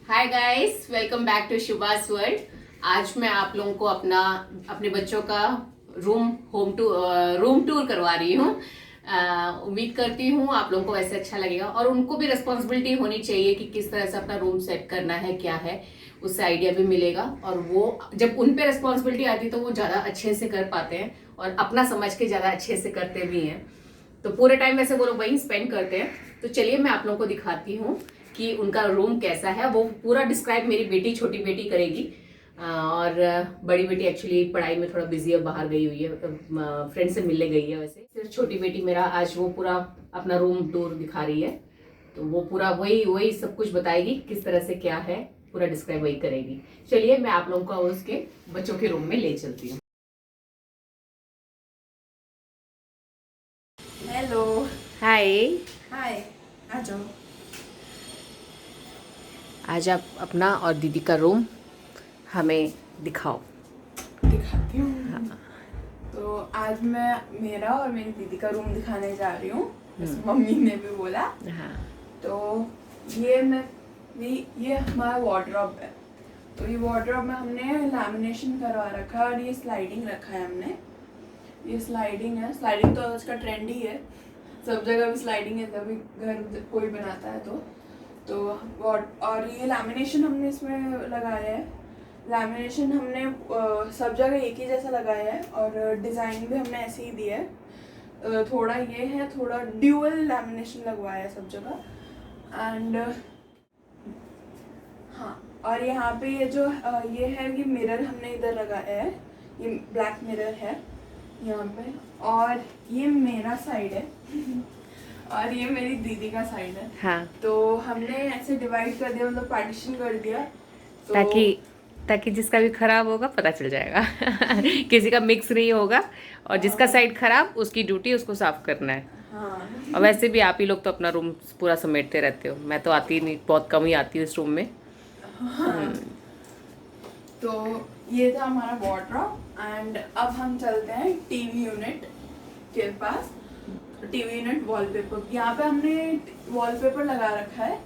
Hi guys, welcome back to Shubhas world. आज मैं आप लोगों को अपने बच्चों का रूम टूर करवा रही हूँ। उम्मीद करती हूँ आप लोगों को वैसे अच्छा लगेगा और उनको भी रिस्पॉन्सिबिलिटी होनी चाहिए कि किस तरह से अपना रूम सेट करना है, क्या है, उससे आइडिया भी मिलेगा। और वो जब उन पे रिस्पॉन्सिबिलिटी आती है तो वो ज़्यादा अच्छे से कर पाते हैं और अपना समझ के ज़्यादा अच्छे से करते भी हैं। तो पूरे टाइम वैसे वो लोग वहीं स्पेंड करते हैं। तो चलिए मैं आप लोगों को दिखाती हूँ कि उनका रूम कैसा है। वो पूरा डिस्क्राइब मेरी बेटी, छोटी बेटी करेगी। और बड़ी बेटी एक्चुअली पढ़ाई में थोड़ा बिजी है, बाहर गई हुई है, फ्रेंड से मिलने गई है। वैसे सिर्फ छोटी बेटी मेरा आज वो पूरा अपना रूम टूर दिखा रही है। तो वो पूरा वही वही सब कुछ बताएगी, किस तरह से क्या है, पूरा डिस्क्राइब वही करेगी। चलिए मैं आप लोगों को उसके बच्चों के रूम में ले चलती हूँ। हेलो। हाय। हाय। आ जाओ। आज आप अपना और दीदी का रूम हमें दिखाओ। दिखाती हूँ। तो आज मैं मेरा और मेरी दीदी का रूम दिखाने जा रही हूँ, जैसे मम्मी ने भी बोला। हाँ। तो ये हमारा वार्डरोब है। तो ये वार्डरोब में हमने लैमिनेशन करवा रखा है और ये स्लाइडिंग रखा है हमने। ये स्लाइडिंग है। स्लाइडिंग तो आज का ट्रेंड ही है, सब जगह भी स्लाइडिंग है, तभी घर कोई बनाता है। तो और ये लैमिनेशन हमने इसमें लगाया है। लैमिनेशन हमने सब जगह एक ही जैसा लगाया है और डिज़ाइन भी हमने ऐसे ही दिया है। थोड़ा ये है, थोड़ा ड्यूअल लैमिनेशन लगवाया है सब जगह। एंड हाँ, और यहाँ पे ये जो ये है, ये मिरर हमने इधर लगाया है। ये ब्लैक मिरर है यहाँ पे। और ये मेरा साइड है और ये मेरी दीदी का साइड है। हाँ। तो हमने ऐसे डिवाइड कर दिया, मतलब पार्टीशन कर दिया। तो ताकि जिसका भी खराब होगा पता चल जाएगा किसी का मिक्स नहीं होगा। और जिसका साइड खराब, उसकी ड्यूटी उसको साफ करना है। हाँ। और वैसे भी आप ही लोग तो अपना रूम पूरा समेटते रहते हो, मैं तो आती नहीं, बहुत कम ही आती हूँ इस रूम में। हाँ। तो ये था हमारा वार्डरोब। एंड अब हम चलते हैं टीवी यूनिट के पास। टीवी यूनिट वॉलपेपर, यहाँ पे हमने वॉलपेपर लगा रखा है।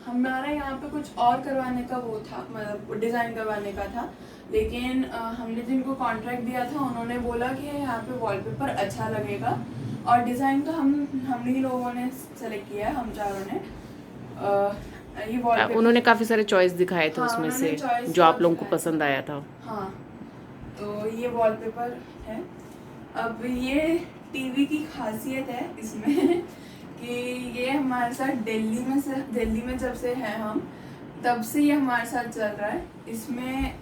हमारा यहाँ पे कुछ और करवाने का वो था, मतलब डिज़ाइन करवाने का था, लेकिन हमने जिनको कॉन्ट्रैक्ट दिया था उन्होंने बोला कि यहाँ पे वॉलपेपर अच्छा लगेगा। और डिज़ाइन तो हम ही लोगों ने सेलेक्ट किया है, हम चारों ने। ये वॉलपेपर उन्होंने काफ़ी सारे चॉइस दिखाए थे, हाँ, उसमें उन्होंने से choice जो आप लोगों को दिखाया। पसंद आया था। हाँ, तो ये वॉलपेपर है। अब ये टीवी की खासियत है इसमें कि ये हमारे साथ दिल्ली में जब से है हम, तब से ये हमारे साथ चल रहा है। इसमें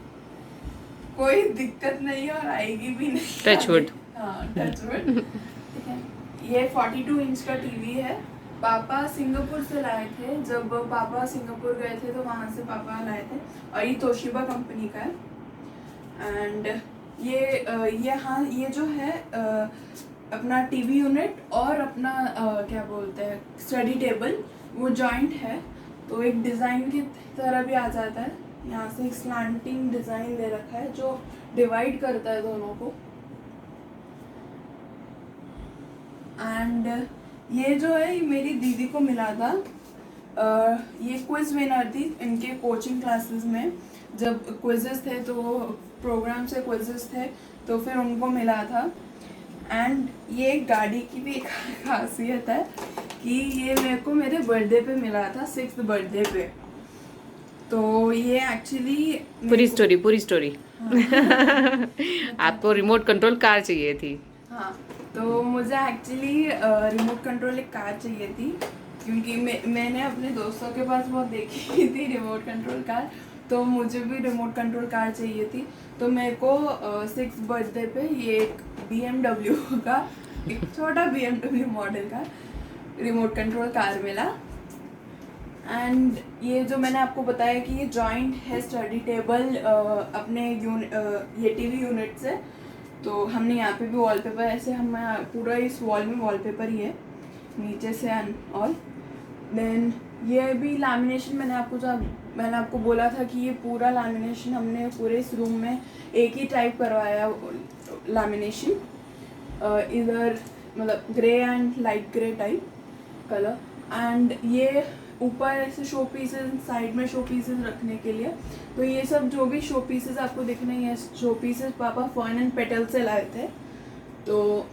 कोई दिक्कत नहीं है और आएगी भी नहीं। टचवुड। हाँ, टचवुड। ठीक है। ये 42 इंच का टीवी है। पापा सिंगापुर से लाए थे। जब पापा सिंगापुर गए थे तो वहाँ से पापा लाए थे। और ये तोशिबा कंपनी का है। एंड ये जो है अपना टीवी यूनिट और अपना क्या बोलते हैं, स्टडी टेबल, वो जॉइंट है। तो एक डिज़ाइन की तरह भी आ जाता है। यहाँ से एक स्लैंटिंग डिज़ाइन दे रखा है जो डिवाइड करता है दोनों को। एंड ये जो है, ये मेरी दीदी को मिला था। ये क्विज विनर थी इनके कोचिंग क्लासेस में। जब क्विजेस थे तो प्रोग्राम से क्विजेस थे, तो फिर उनको मिला था। एंड ये गाड़ी की भी एक खासियत है कि ये मेरे को मेरे बर्थडे पे मिला था, 6th बर्थडे पे। तो ये एक्चुअली पूरी स्टोरी। हाँ। आपको रिमोट कंट्रोल कार चाहिए थी। हाँ, तो मुझे एक्चुअली रिमोट कंट्रोल एक कार चाहिए थी, क्योंकि मैंने अपने दोस्तों के पास बहुत देखी थी रिमोट कंट्रोल कार। तो मुझे भी रिमोट कंट्रोल कार चाहिए थी। तो मेरे को 6th बर्थडे पे ये एक BMW का, एक छोटा BMW मॉडल का रिमोट कंट्रोल कार मिला। एंड ये जो मैंने आपको बताया कि ये जॉइंट है स्टडी टेबल अपने ये टीवी यूनिट से। तो हमने यहाँ पे भी वॉलपेपर, ऐसे हम पूरा इस वॉल में वॉलपेपर ही है, नीचे से एंड ऑल। देन ये भी लैमिनेशन, मैंने आपको बोला था कि ये पूरा लैमिनेशन हमने पूरे इस रूम में एक ही टाइप करवाया लैमिनेशन। इधर मतलब grey and light grey type colour. And ये ऊपर ऐसे शो पीसेस, साइड में शो पीसेस रखने के लिए। तो ये सब जो भी शो पीसेस आपको दिख रहे हैं, ये शो पीसेस पापा फर्न एंड पेटल से लाए थे। तो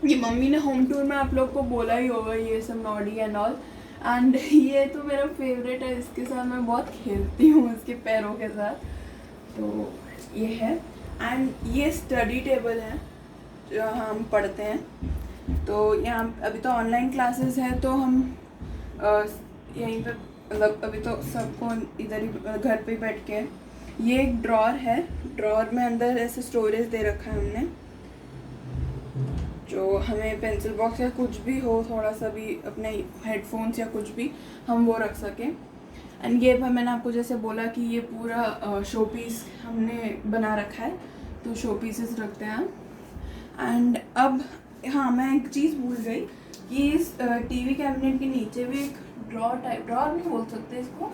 ये मम्मी ने होम टूर में आप लोग को बोला ही होगा, ये सब नॉडी एंड ऑल। एंड ये तो मेरा फेवरेट है, इसके साथ मैं बहुत खेलती हूँ, इसके पैरों के साथ। तो ये है। एंड ये स्टडी टेबल है जहाँ हम पढ़ते हैं। तो यहाँ अभी तो ऑनलाइन क्लासेस है, तो हम यहीं पे मतलब अभी तो सबको इधर ही घर पे बैठ के। ये एक ड्रॉर है, ड्रॉर में अंदर ऐसे स्टोरेज दे रखा है हमने, जो हमें पेंसिल बॉक्स या कुछ भी हो, थोड़ा सा भी अपने हेडफोन्स या कुछ भी हम वो रख सकें। एंड ये मैंने आपको जैसे बोला कि ये पूरा शो पीस हमने बना रखा है, तो शो पीसेस रखते हैं हम। एंड अब हाँ, मैं एक चीज़ भूल गई कि इस टीवी कैबिनेट के नीचे भी एक ड्रॉर टाइप, ड्रॉर नहीं बोल सकते इसको,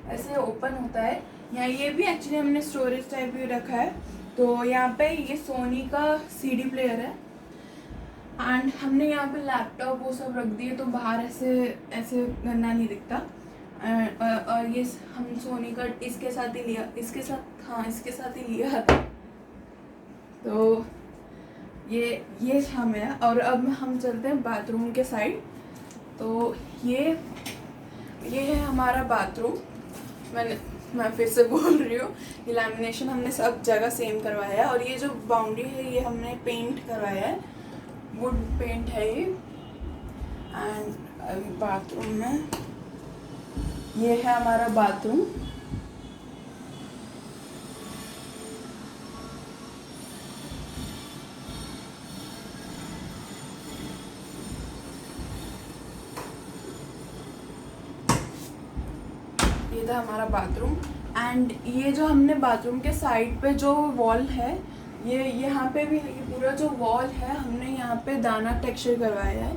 ऐसे ओपन होता है। यहाँ ये भी एक्चुअली हमने स्टोरेज टाइप भी रखा है। तो यहाँ पे ये सोनी का सीडी प्लेयर है। एंड हमने यहाँ पे लैपटॉप वो सब रख दिए, तो बाहर ऐसे ऐसे गंदा नहीं दिखता। और ये हम सोनी का इसके साथ ही लिया, इसके साथ, हाँ इसके साथ ही लिया था। तो ये हम है। और अब हम चलते हैं बाथरूम के साइड। तो ये है हमारा बाथरूम। मैं फिर से बोल रही हूँ, ये लैमिनेशन हमने सब जगह सेम करवाया है। और ये जो बाउंड्री है ये हमने पेंट करवाया है, वुड पेंट है ये। एंड बाथरूम में ये है हमारा बाथरूम। ये था हमारा बाथरूम। एंड ये जो हमने बाथरूम के साइड पे जो वॉल है, ये यहाँ पे भी ये पूरा जो वॉल है हमने यहाँ पे दाना टेक्सचर करवाया है।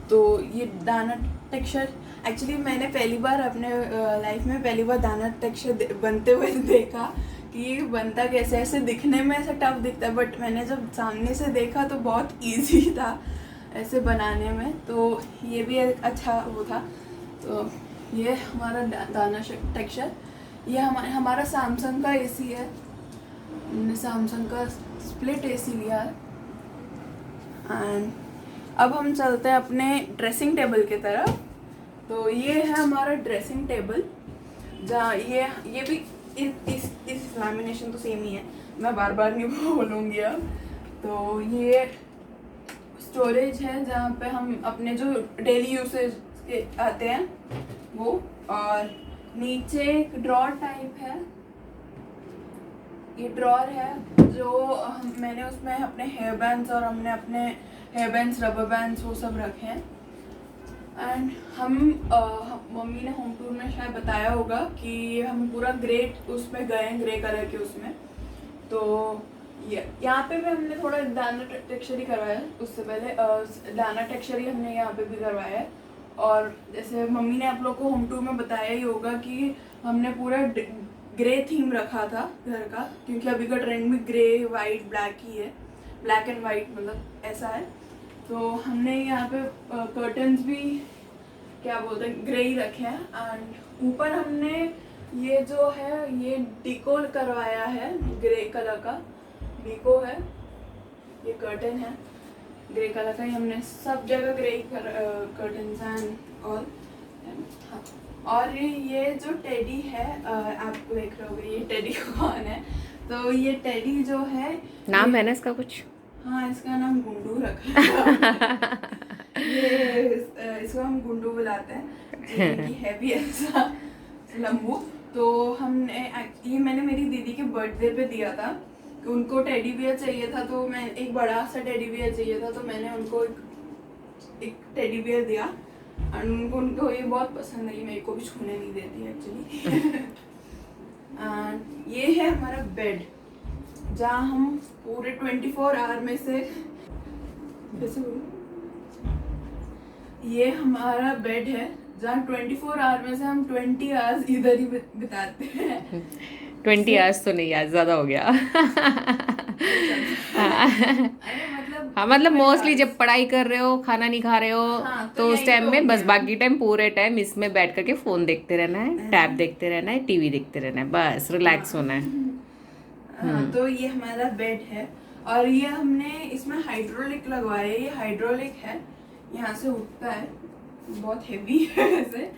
तो ये दाना टेक्सचर एक्चुअली मैंने पहली बार अपने लाइफ में पहली बार दाना टेक्सचर बनते हुए देखा कि ये बनता कैसे। ऐसे दिखने में ऐसा टफ दिखता है, बट मैंने जब सामने से देखा तो बहुत इजी था ऐसे बनाने में। तो ये भी एक अच्छा वो था। तो ये हमारा दाना टेक्सचर। ये हमारा सैमसंग का एसी है, हमने सैमसंग का स्प्लिट एसी लिया है। एंड अब हम चलते हैं अपने ड्रेसिंग टेबल की तरफ। तो ये है हमारा ड्रेसिंग टेबल, जहाँ ये भी इस लैमिनेशन तो सेम ही है, मैं बार बार नहीं बोलूँगी अब। तो ये स्टोरेज है जहाँ पे हम अपने जो डेली यूसेज के आते हैं वो। और नीचे एक ड्रॉर टाइप है, ये ड्रॉर है जो मैंने उसमें अपने हेयर बैंड्स और हमने अपने हेयर बैंड्स, रबर बैंड्स वो सब रखे हैं। एंड हम मम्मी ने होम टूर में शायद बताया होगा कि हम पूरा ग्रे उसमें गए हैं, ग्रे कलर के उसमें। तो यहाँ पे भी हमने थोड़ा दाना टेक्सचर ही करवाया है, उससे पहले दाना टेक्सचर ही हमने यहाँ पे भी करवाया है। और जैसे मम्मी ने आप लोग को होम टूर में बताया ही होगा कि हमने पूरा ग्रे थीम रखा था घर का, क्योंकि अभी का ट्रेंड में ग्रे वाइट ब्लैक ही है, ब्लैक एंड वाइट मतलब ऐसा है। तो हमने यहाँ पे कर्टन्स भी क्या बोलते हैं ग्रे ही रखे हैं। एंड ऊपर हमने ये जो है ये डिको करवाया है, ग्रे कलर का डिको है, ये कर्टन है ग्रे कलर का ही, हमने सब जगह ग्रे कर्टन्स एंड ऑल। और ये जो टेडी है आप देख रहे होगे, ये टेडी कौन है। तो ये टेडी जो है, नाम है ना इसका कुछ? हाँ, इसका नाम गुंडू रखा है। ये इसको हम गुंडू बुलाते हैं, कि है भी ऐसा लंबू। तो हमने ये मैंने मेरी दीदी के बर्थडे पे दिया था, कि उनको टेडी बियर चाहिए था, तो मैं एक बड़ा सा टेडी बियर चाहिए था, तो मैंने उनको एक टेडी बियर दिया। और उनको ये बहुत पसंद आई, मेरे को भी छूने नहीं देती एक्चुअली। ये है हमारा बेड, जहाँ हम पूरे 24 आवर में से ये हमारा बेड है जहाँ 24 आवर में से हम 20 आवर्स इधर ही बिताते हैं। 20 आवर्स तो नहीं यार, ज़्यादा हो गया। अरे मतलब हाँ मतलब मोस्टली जब पढ़ाई कर रहे हो, खाना नहीं खा रहे हो, हाँ, तो उस यही टाइम तो में बस, है। बाकी टाइम पूरे टाइम इसमें बैठ करके फोन देखते रहना है, टैब देखते रहना है, टीवी देखते रहना है, बस रिलैक्स होना है। हाँ, तो ये हमारा बेड है और ये हमने इसमें हाइड्रोलिक लगवाया है। ये हाइड्रोलिक है, यहाँ से उठता है, बहुत हेवी है वैसे।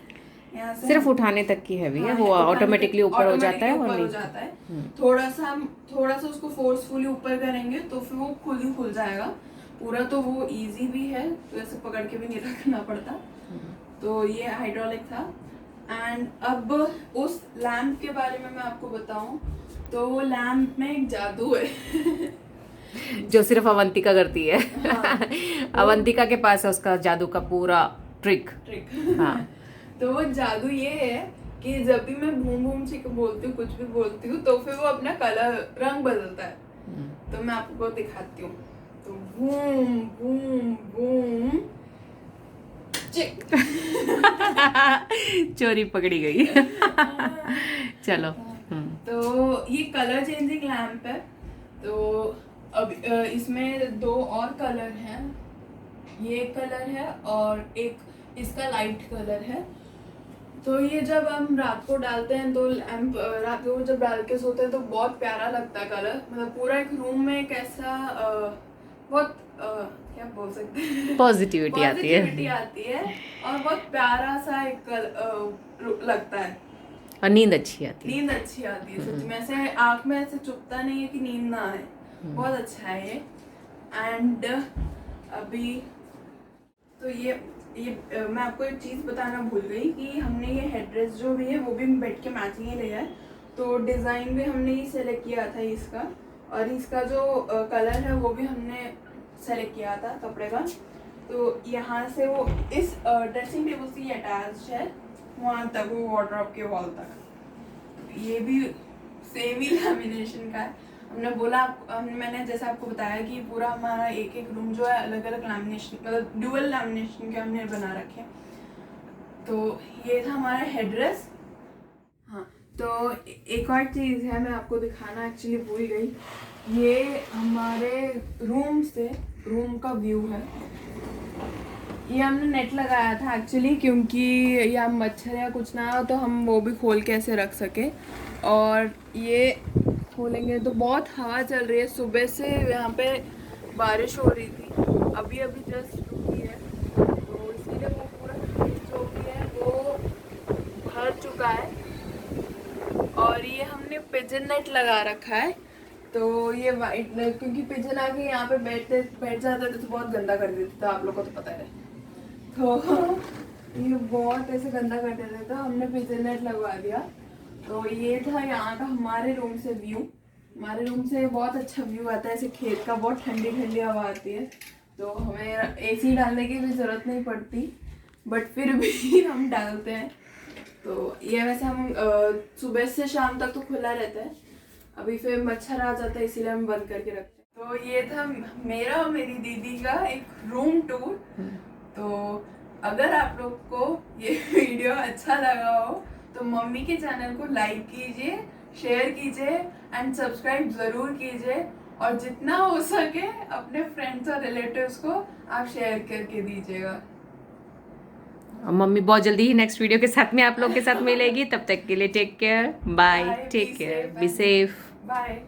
यहाँ से सिर्फ उठाने तक की हैवी है, हाँ, वो उठाने ऑटोमेटिकली तक- ऊपर हो जाता है automatically और ऊपर हो नहीं। जाता है। थोड़ा सा उसको फोर्सफुली ऊपर करेंगे तो फिर वो खुद ही खुल जाएगा पूरा। तो वो इजी भी है, तो ऐसे पकड़ के भी नहीं रखना पड़ता। तो ये हाइड्रोलिक था। एंड अब उस लैम्प के बारे में मैं आपको बताऊं तो वो लैम्प में एक जादू है। जो सिर्फ अवंतिका करती है। हाँ। अवंतिका के पास है उसका जादू का पूरा ट्रिक। हाँ। तो वो जादू ये है कि जब भी मैं बूम बूम चिक बोलती हूँ, कुछ भी बोलती हूँ, तो फिर वो अपना कलर रंग बदलता है। तो मैं आपको दिखाती हूँ। तो बूम बूम बूम चिक। चोरी पकड़ी गई। चलो। तो ये कलर चेंजिंग लैम्प है। तो अब इसमें 2 और कलर हैं। ये कलर है और एक इसका लाइट कलर है। तो ये जब हम रात को डालते हैं तो लैम्प रात को जब डाल के सोते हैं तो बहुत प्यारा लगता है कलर। मतलब पूरा एक रूम में एक ऐसा बहुत क्या बोल सकते हैं, पॉजिटिविटी आती पॉजिटिविटी है आती है और बहुत प्यारा सा एक लगता है। और नींद अच्छी आती है। नींद अच्छी आती है सच में, ऐसे आँख में ऐसे चुभता नहीं है कि नींद ना आए। बहुत अच्छा है ये। एंड अभी तो ये मैं आपको एक चीज़ बताना भूल गई कि हमने ये हेडड्रेस जो भी है वो भी बेड के मैचिंग ही लिया है। तो डिज़ाइन भी हमने ही सेलेक्ट किया था इसका, और इसका जो कलर है वो भी हमने सेलेक्ट किया था कपड़े का। तो यहाँ से वो इस ड्रेसिंग टेबल से अटैच है वहाँ तक, वो वार्डरोब के वॉल तक। ये भी सेम ही लैमिनेशन का है। हमने बोला मैंने जैसे आपको बताया कि पूरा हमारा एक एक रूम जो है अलग अलग लैमिनेशन, मतलब ड्यूअल लैमिनेशन के हमने बना रखे। तो ये था हमारा हेडड्रेस। हाँ, तो एक और चीज़ है मैं आपको दिखाना एक्चुअली भूल गई। ये हमारे रूम का व्यू है। ये हमने नेट लगाया था एक्चुअली, क्योंकि या मच्छर या कुछ ना हो तो हम वो भी खोल के ऐसे रख सके। और ये खोलेंगे तो बहुत हवा चल रही है, सुबह से यहाँ पे बारिश हो रही थी, अभी अभी जस्ट रुकी है। तो इसीलिए वो पूरा जो भी है वो भर चुका है। और ये हमने पिजन नेट लगा रखा है। तो ये वाइट, क्योंकि पिजन आके यहाँ पे बैठ जाते थे तो बहुत गंदा कर देते थे, आप लोगों को तो पता है। तो ये बहुत ऐसे गंदा कर देते थे, तो हमने पिजन नेट लगवा दिया। तो ये था यहाँ का हमारे रूम से व्यू। हमारे रूम से बहुत अच्छा व्यू आता है, ऐसे खेत का, बहुत ठंडी ठंडी हवा आती है। तो हमें एसी डालने की भी ज़रूरत नहीं पड़ती, बट फिर भी हम डालते हैं। तो ये वैसे हम सुबह से शाम तक तो खुला रहता है, अभी फिर मच्छर आ जाता है इसीलिए हम बंद करके रखते हैं। तो ये था मेरा और मेरी दीदी का एक रूम टूर। तो अगर आप लोग को ये वीडियो अच्छा लगा हो तो मम्मी के चैनल को लाइक कीजिए, शेयर कीजिए एंड सब्सक्राइब ज़रूर कीजिए। और जितना हो सके अपने फ्रेंड्स और रिलेटिव्स को आप शेयर करके दीजिएगा। और मम्मी बहुत जल्दी ही नेक्स्ट वीडियो के साथ में आप लोग के साथ मिलेगी। तब तक के लिए take care, bye, take care, be safe. Bye.